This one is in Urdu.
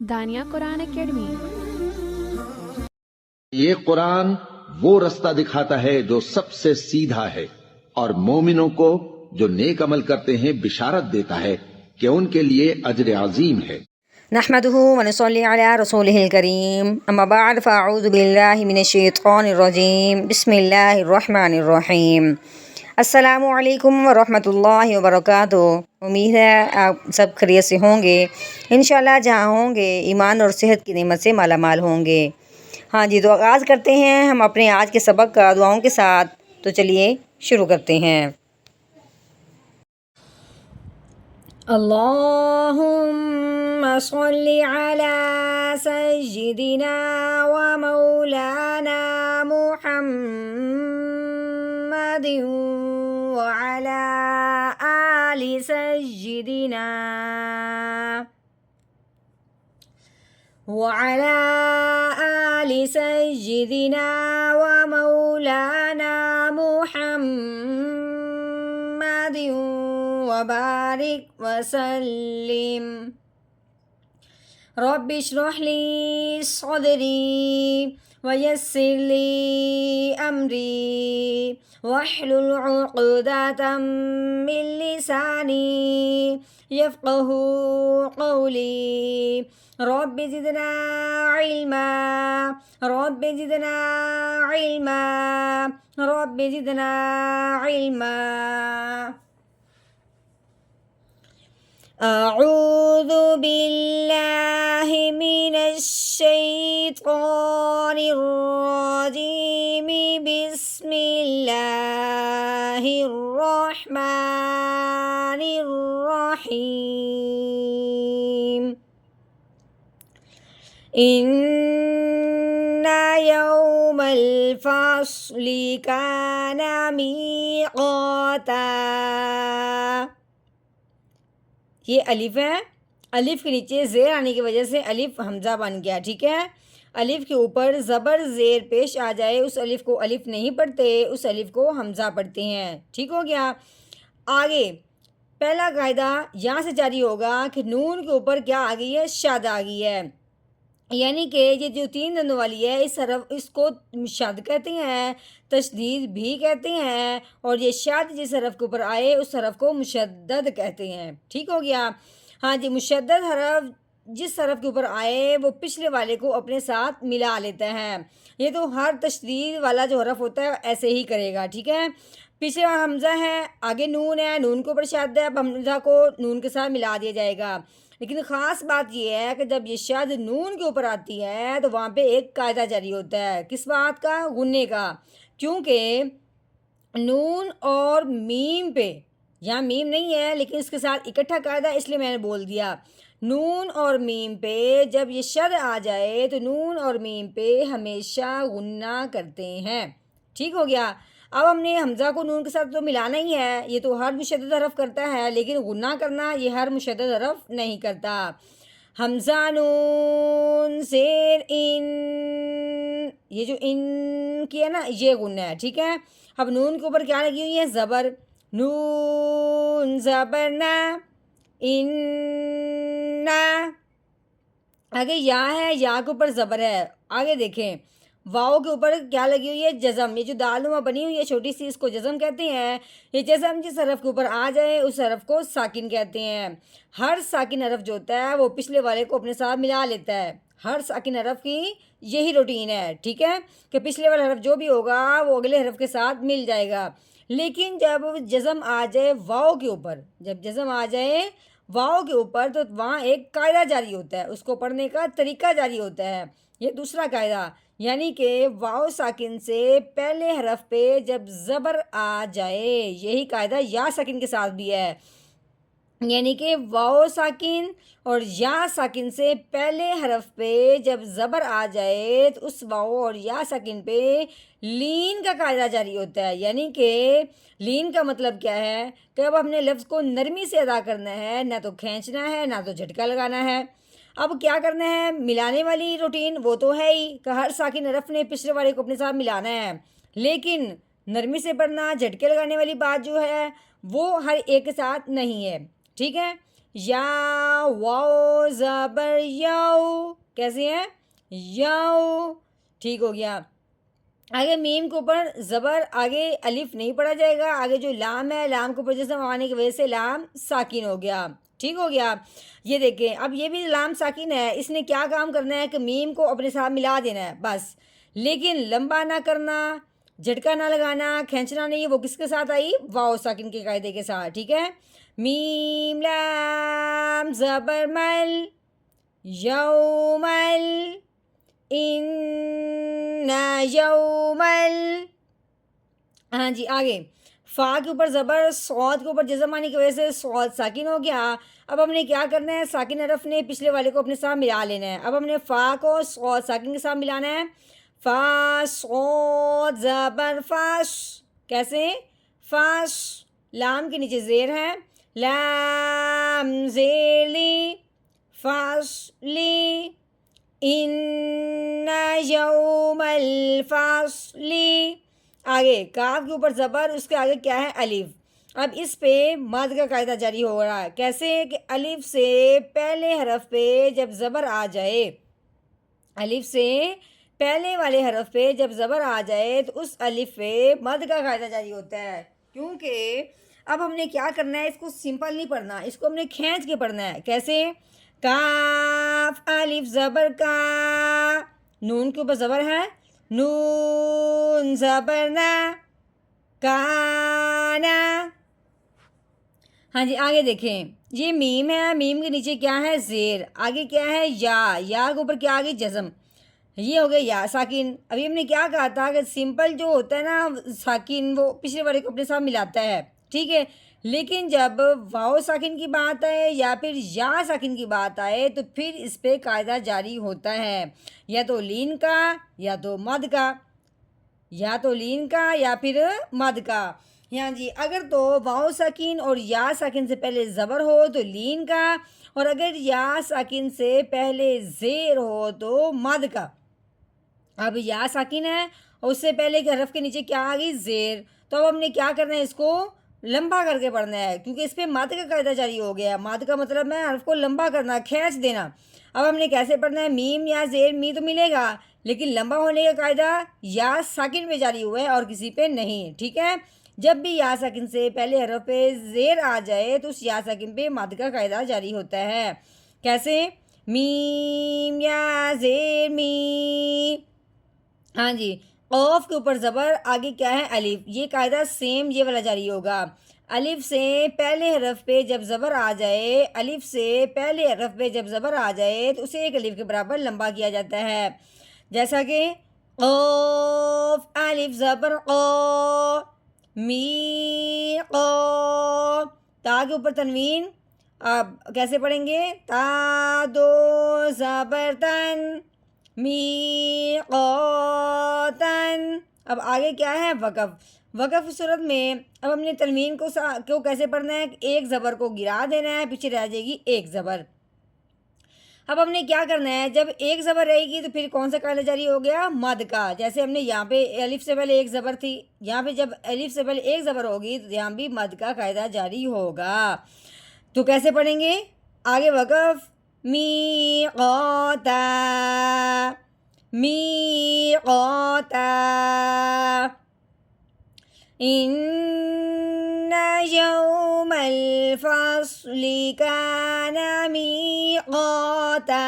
دانیہ قرآن اکیڈمی۔ یہ قرآن وہ رستہ دکھاتا ہے جو سب سے سیدھا ہے، اور مومنوں کو جو نیک عمل کرتے ہیں بشارت دیتا ہے کہ ان کے لیے اجر عظیم ہے۔ نحمده ونصلي على رسوله الكريم اما بعد فاعوذ بالله من الشیطان الرجیم بسم اللہ الرحمن الرحیم۔ السلام علیکم ورحمۃ اللہ وبرکاتہ۔ امید ہے آپ سب خیریت سے ہوں گے، انشاءاللہ جہاں ہوں گے ایمان اور صحت کی نعمت سے مالا مال ہوں گے۔ ہاں جی، تو آغاز کرتے ہیں ہم اپنے آج کے سبق کا دعاؤں کے ساتھ، تو چلیے شروع کرتے ہیں۔ اللہم صلی علی سیدنا و مولانا محمد وعلی آل سیدنا وعلى آل سيدنا ومولانا محمد وبارك وسلم۔ رب اشرح لي صدري ويسر لي أمري واحلل عقدة من لساني يفقه قولي۔ رب زدنا علما رب زدنا علما رب زدنا علما۔ اعوذ باللہ من الشیطان الرجیم بسم اللہ الرحمن الرحیم۔ ان یوم الفصل کان میقاتا۔ یہ الف ہے، الف کے نیچے زیر آنے کی وجہ سے الف حمزہ بن گیا، ٹھیک ہے۔ الف کے اوپر زبر زیر پیش آ جائے اس الف کو الف نہیں پڑھتے، اس الف کو حمزہ پڑھتے ہیں، ٹھیک ہو گیا۔ آگے پہلا قاعدہ یہاں سے جاری ہوگا کہ نون کے اوپر کیا آ گئی ہے؟ شد آ گئی ہے، یعنی کہ یہ جو تین دندوں والی ہے اس کو شد کہتے ہیں، تشدید بھی کہتے ہیں، اور یہ شد جس حرف کے اوپر آئے اس حرف کو مشدد کہتے ہیں، ٹھیک ہو گیا۔ ہاں جی، مشدد حرف جس حرف کے اوپر آئے وہ پچھلے والے کو اپنے ساتھ ملا لیتا ہے۔ یہ تو ہر تشدید والا جو حرف ہوتا ہے ایسے ہی کرے گا، ٹھیک ہے۔ پیچھے حمزہ ہے، آگے نون ہے، نون کے اوپر شد ہے، اب حمزہ کو نون کے ساتھ ملا دیا جائے گا۔ لیکن خاص بات یہ ہے کہ جب یہ شد نون کے اوپر آتی ہے تو وہاں پہ ایک قاعدہ جاری ہوتا ہے، کس بات کا؟ غنے کا، کیونکہ نون اور میم پہ، یہاں میم نہیں ہے لیکن اس کے ساتھ اکٹھا قاعدہ اس لیے میں نے بول دیا، نون اور میم پہ جب یہ شد آ جائے تو نون اور میم پہ ہمیشہ غنہ کرتے ہیں، ٹھیک ہو گیا۔ اب ہم نے حمزہ کو نون کے ساتھ تو ملانا ہی ہے، یہ تو ہر مشدد حرف کرتا ہے، لیکن غنہ کرنا یہ ہر مشدد حرف نہیں کرتا۔ حمزہ نون زیر ان، یہ جو ان کی ہے نا یہ غنہ ہے، ٹھیک ہے۔ اب نون کے اوپر کیا لگی ہوئی ہے؟ زبر، نون زبر نا، ان نا۔ آگے یا ہے، یا کے اوپر زبر ہے، آگے دیکھیں واؤ کے اوپر کیا لگی ہوئی ہے؟ جزم۔ یہ جو دالنما بنی ہوئی ہے چھوٹی سی، اس کو جزم کہتے ہیں۔ یہ جزم جس حرف کے اوپر آ جائے اس حرف کو ساکن کہتے ہیں۔ ہر ساکن حرف جو ہوتا ہے وہ پچھلے والے کو اپنے ساتھ ملا لیتا ہے، ہر ساکن حرف کی یہی روٹین ہے، ٹھیک ہے، کہ پچھلے والا حرف جو بھی ہوگا وہ اگلے حرف کے ساتھ مل جائے گا۔ لیکن جب جزم آ جائے واؤ کے اوپر، جب جزم آ جائے واؤ کے اوپر تو وہاں ایک قاعدہ جاری ہوتا ہے، اس کو پڑھنے کا طریقہ جاری ہوتا ہے، یہ دوسرا قاعدہ، یعنی کہ واؤ ساکن سے پہلے حرف پہ جب زبر آ جائے، یہی قاعدہ یا ساکن کے ساتھ بھی ہے، یعنی کہ واؤ ساکن اور یا ساکن سے پہلے حرف پہ جب زبر آ جائے تو اس واؤ اور یا ساکن پہ لین کا قاعدہ جاری ہوتا ہے۔ یعنی کہ لین کا مطلب کیا ہے کہ اب ہم نے لفظ کو نرمی سے ادا کرنا ہے، نہ تو کھینچنا ہے نہ تو جھٹکا لگانا ہے۔ اب کیا کرنا ہے؟ ملانے والی روٹین وہ تو ہے ہی کہ ہر ساکن حرف نے پچھلے والے کو اپنے ساتھ ملانا ہے، لیکن نرمی سے پڑھنا، جھٹکے لگانے والی بات جو ہے وہ ہر ایک کے ساتھ نہیں ہے، ٹھیک ہے. یا واؤ زبر یو، کیسے ہے؟ یو، ٹھیک ہو گیا. آگے میم کے اوپر زبر، آگے الف نہیں پڑھا جائے گا. آگے جو لام ہے، لام کے اوپر جسم آنے کی وجہ سے لام ساکن ہو گیا، ٹھیک ہو گیا. یہ دیکھیں اب یہ بھی لام ساکن ہے، اس نے کیا کام کرنا ہے کہ میم کو اپنے ساتھ ملا دینا ہے بس، لیکن لمبا نہ کرنا، جھٹکا نہ لگانا، کھینچنا نہیں. وہ کس کے ساتھ آئی؟ واؤ ساکن کے قاعدے کے ساتھ، ٹھیک ہے. میم لام زبر مل، یومل، یومل. ہاں جی آگے فا کے اوپر زبر، صاد کے اوپر جزم آنے کی وجہ سے صاد ساکن ہو گیا. اب ہم نے کیا کرنا ہے؟ ساکن حرف نے پچھلے والے کو اپنے ساتھ ملا لینا ہے. اب ہم نے فا کو صاد ساکن کے ساتھ ملانا ہے. فا صاد زبر فاش، کیسے؟ فاش. لام کے نیچے زیر ہے، لام زیر لی، فاش لی. ان یوم الفصل. آگے کاف کے اوپر زبر، اس کے آگے کیا ہے؟ الف. اب اس پہ مد کا قاعدہ جاری ہو رہا ہے. کیسے؟ کہ الف سے پہلے حرف پہ جب زبر آ جائے، الف سے پہلے والے حرف پہ جب زبر آ جائے تو اس الف پہ مد کا قاعدہ جاری ہوتا ہے. کیونکہ اب ہم نے کیا کرنا ہے؟ اس کو سمپل نہیں پڑھنا، اس کو ہم نے کھینچ کے پڑھنا ہے. کیسے؟ کاف الف زبر کا، نون کے اوپر زبر ہے، نون زبر نا، کانا. ہاں جی آگے دیکھیں، یہ میم ہے، میم کے نیچے کیا ہے؟ زیر. آگے کیا ہے؟ یا. یا کے اوپر کیا آگے؟ جزم. یہ ہو گیا یا ساکن. ابھی ہم نے کیا کہا تھا کہ سمپل جو ہوتا ہے نا ساکن، وہ پچھلے والے کو اپنے ساتھ ملاتا ہے، ٹھیک ہے. لیکن جب واؤ ساکن کی بات آئے یا پھر یا ساکن کی بات آئے تو پھر اس پہ قاعدہ جاری ہوتا ہے، یا تو لین کا یا تو مد کا، یا تو لین کا یا پھر مد کا. ہاں جی اگر تو واؤ ساکن اور یا ساکن سے پہلے زبر ہو تو لین کا، اور اگر یا ساکن سے پہلے زیر ہو تو مد کا. اب یا ساکن ہے اور اس سے پہلے کے حرف کے نیچے کیا آ گئی؟ زیر. تو اب ہم نے کیا کرنا ہے؟ اس کو لمبا کر کے پڑھنا ہے، کیونکہ اس پہ مد کا قاعدہ جاری ہو گیا. مد کا مطلب ہے حرف کو لمبا کرنا، کھینچ دینا. اب ہم نے کیسے پڑھنا ہے؟ میم یا زیر، می تو ملے گا لیکن لمبا ہونے کا قاعدہ یا ساکن پہ جاری ہوا ہے اور کسی پہ نہیں، ٹھیک ہے. جب بھی یا ساکن سے پہلے حرف پہ زیر آ جائے تو اس یا ساکن پہ مد کا قاعدہ جاری ہوتا ہے. کیسے؟ میم یا زیر می. ہاں جی قوف کے اوپر زبر، آگے کیا ہے؟ الف. یہ قاعدہ سیم یہ والا جاری ہوگا. الف سے پہلے حرف پہ جب زبر آ جائے، الف سے پہلے حرف پہ جب زبر آ جائے تو اسے ایک الف کے برابر لمبا کیا جاتا ہے. جیسا کہ قوف الف زبر قو، می قو. تا کے اوپر تنوین، اب کیسے پڑھیں گے؟ تا دو زبر تن، می قوتن. اب آگے کیا ہے؟ وقف. وقف کی صورت میں اب ہم نے تنوین کو کیسے پڑھنا ہے؟ ایک زبر کو گرا دینا ہے، پیچھے رہ جائے گی ایک زبر. اب ہم نے کیا کرنا ہے؟ جب ایک زبر رہے گی تو پھر کون سا قاعدہ جاری ہو گیا؟ مد کا. جیسے ہم نے یہاں پہ الف سے پہلے ایک زبر تھی، یہاں پہ جب الف سے پہلے ایک زبر ہوگی تو یہاں بھی مد کا قاعدہ جاری ہوگا. تو کیسے پڑھیں گے؟ آگے وقف، می قوتا، می قوتا. ان یوم الفصل کان میقاتا.